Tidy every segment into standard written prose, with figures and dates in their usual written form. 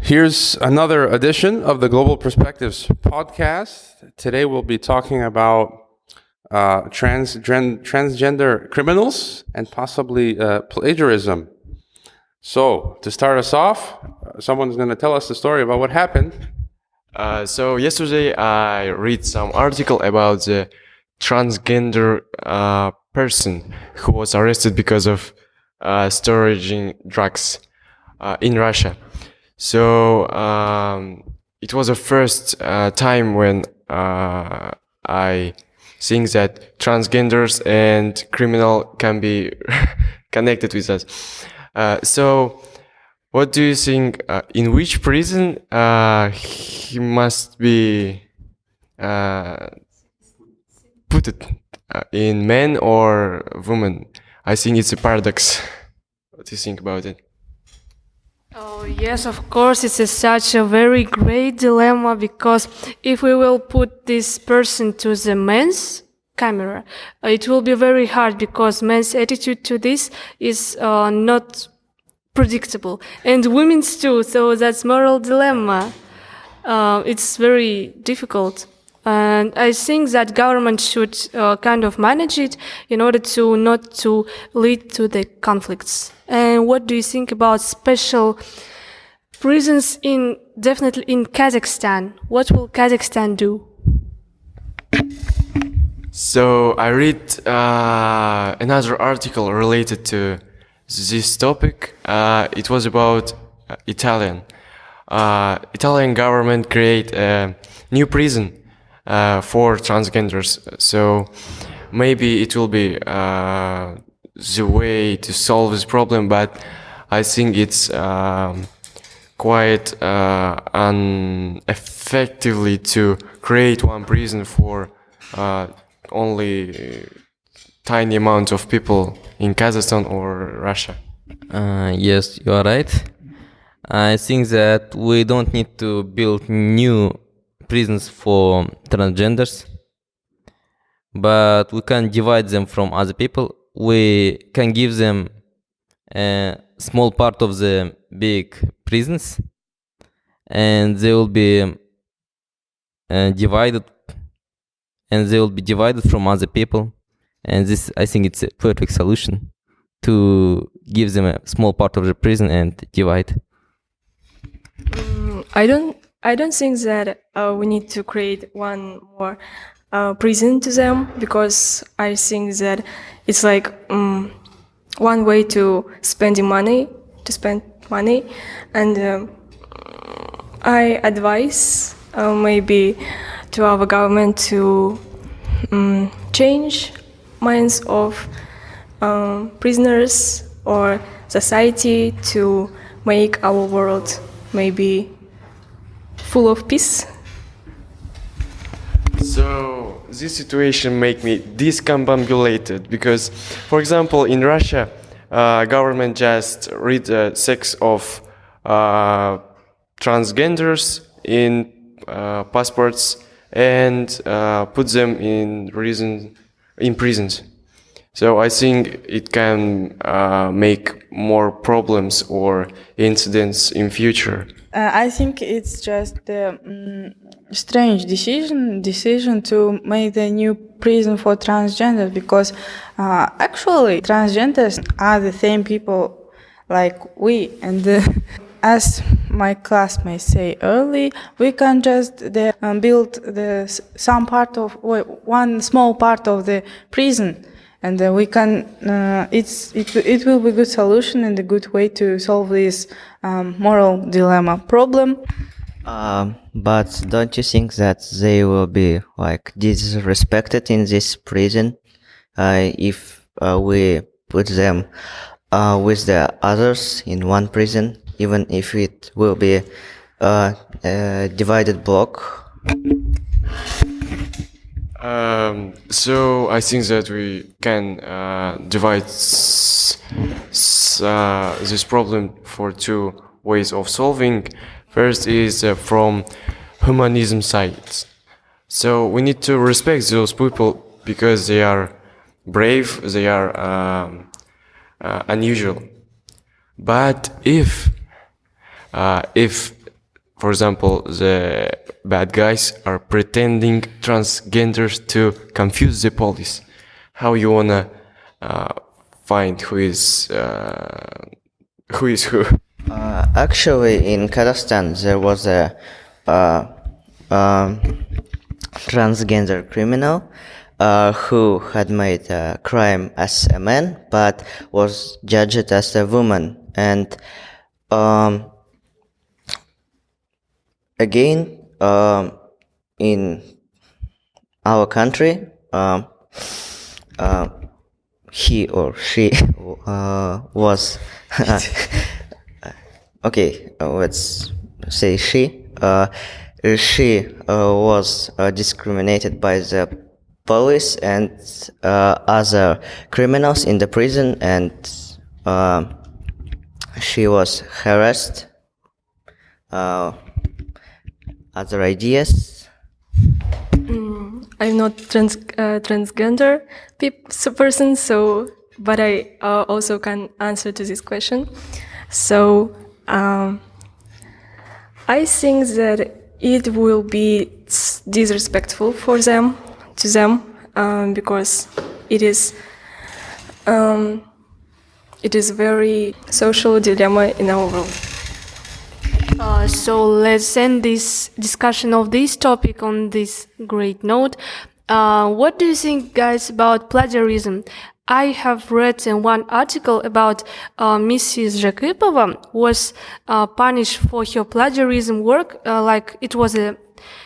Here's another edition of the Global Perspectives podcast. Today we'll be talking about transgender criminals and possibly plagiarism. So, to start us off, someone's going to tell us the story about what happened. So yesterday I read some article about the transgender person who was arrested because of storing drugs in Russia. So it was the first time when I think that transgenders and criminal can be connected with us. So what do you think? In which prison he must be put it? In men or women? I think it's a paradox. What do you think about it? Oh, yes, of course, such a very great dilemma, because if we will put this person to the men's camera, it will be very hard, because men's attitude to this is not predictable, and women's too, so that's moral dilemma. It's very difficult. And I think that government should kind of manage it in order to not to lead to the conflicts. And what do you think about special prisons definitely in Kazakhstan? What will Kazakhstan do? So I read another article related to this topic. It was about Italian government create a new prison for transgenders. So maybe it will be the way to solve this problem, but I think it's quite ineffectively to create one prison for only tiny amount of people in Kazakhstan or Russia. Yes, you are right. I think that we don't need to build new prisons for transgenders, but we can divide them from other people. We can give them a small part of the big prisons, and they will be divided, from other people. And this, I think, it's a perfect solution to give them a small part of the prison and divide. I don't think that we need to create one more prison to them, because I think that it's like one way to spend money, and I advise maybe to our government to change minds of prisoners or society to make our world maybe full of peace. So this situation make me discombobulated because, for example, in Russia, government just read the sex of transgenders in passports and put them in prisons. So I think it can make more problems or incidents in future. I think it's just a strange decision to make the new prison for transgenders, because actually transgenders are the same people like we, and as my classmates say early, we can just build one small part of the prison, and we can. It will be a good solution and a good way to solve this moral dilemma problem. But don't you think that they will be like disrespected in this prison if we put them with the others in one prison, even if it will be a divided block? So I think that we can divide this problem for two ways of solving. First is from humanism side. So we need to respect those people because they are brave, they are unusual. But if for example, the bad guys are pretending transgenders to confuse the police. How you wanna find who is who? Actually, in Kazakhstan, there was a transgender criminal who had made a crime as a man, but was judged as a woman. And again, in our country, he or she was okay. Let's say she. She was discriminated by the police and other criminals in the prison, and she was harassed. Other ideas? I'm not transgender person, so but I also can answer to this question. So I think that it will be disrespectful for them because it is very social dilemma in our world. So let's end this discussion of this topic on this great note. What do you think, guys, about plagiarism? I have read in one article about Mrs. Zhakipova was punished for her plagiarism work.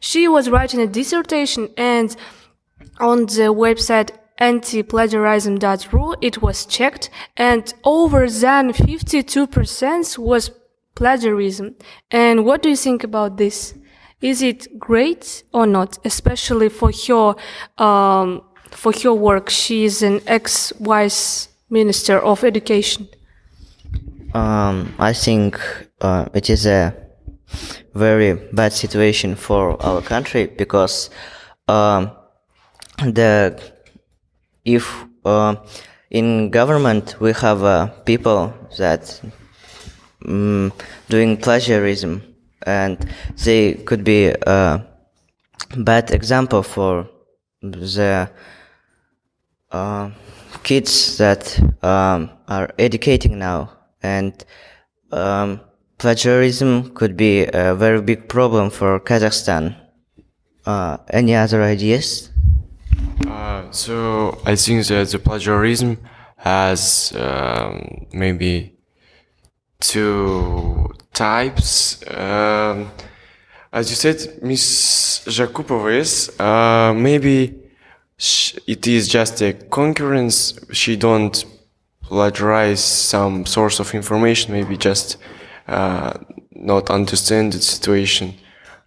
She was writing a dissertation, and on the website antiplagiarism.ru it was checked, and over than 52% was plagiarism. And what do you think about this? Is it great or not, especially for her work? She is an ex-vice minister of education. I think it is a very bad situation for our country, because if in government we have people that doing plagiarism, and they could be a bad example for the kids that are educating now, and plagiarism could be a very big problem for Kazakhstan. Any other ideas? So I think that the plagiarism has maybe two types. As you said, Miss Zhakupova is maybe it is just a concurrence. She don't plagiarize some source of information, maybe just not understand the situation.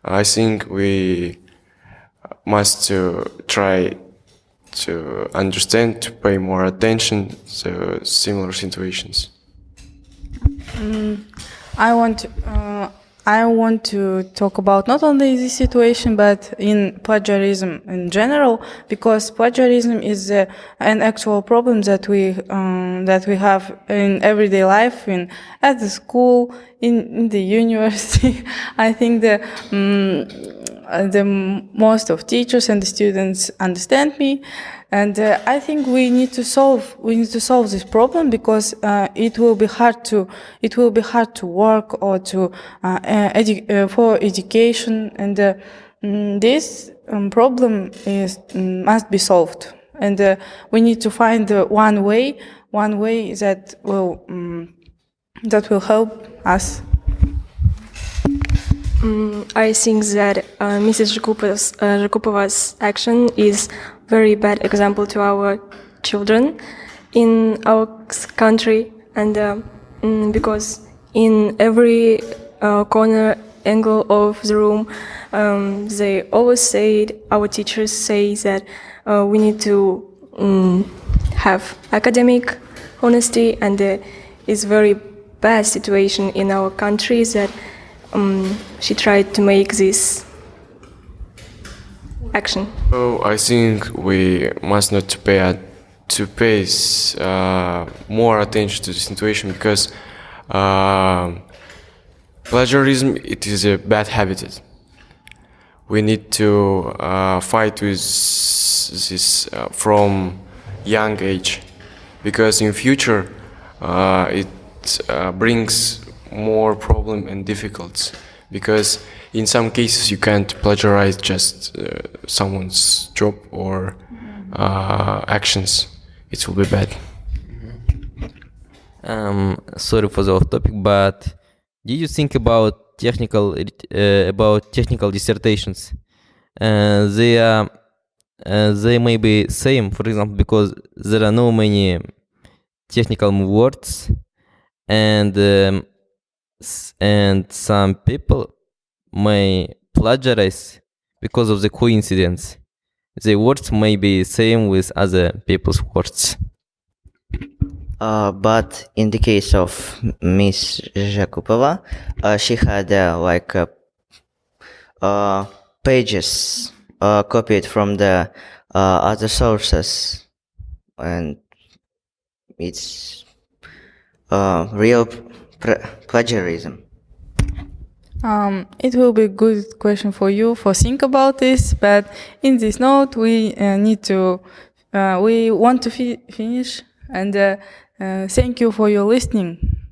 I think we must try to understand, to pay more attention to similar situations. I want to talk about not only this situation, but in plagiarism in general, because plagiarism is an actual problem that we have in everyday life, at the school, in the university. I think the most of teachers and the students understand me, and I think we need to solve this problem, because it will be hard to work or to for education, and this problem must be solved, and we need to find one way that will help us. I think that Mrs. Zhakupova's action is very bad example to our children in our country, and because in every corner angle of the room, they always say, our teachers say that we need to have academic honesty, and it's very bad situation in our country that she tried to make this action. So I think we must not pay more attention to the situation, because Plagiarism, it is a bad habit. We need to fight with this from young age, because in future it brings more problem and difficulties. Because in some cases you can't plagiarize just someone's job or actions. It will be bad. Sorry for the off topic, but did you think about technical dissertations? They may be same, for example, because there are no many technical words, and some people may plagiarize because of the coincidence. The words may be same with other people's words. But in the case of Miss Zakupova, she had pages copied from the other sources, and it's real plagiarism. It will be a good question for you for think about this, but in this note we want to finish, and thank you for your listening.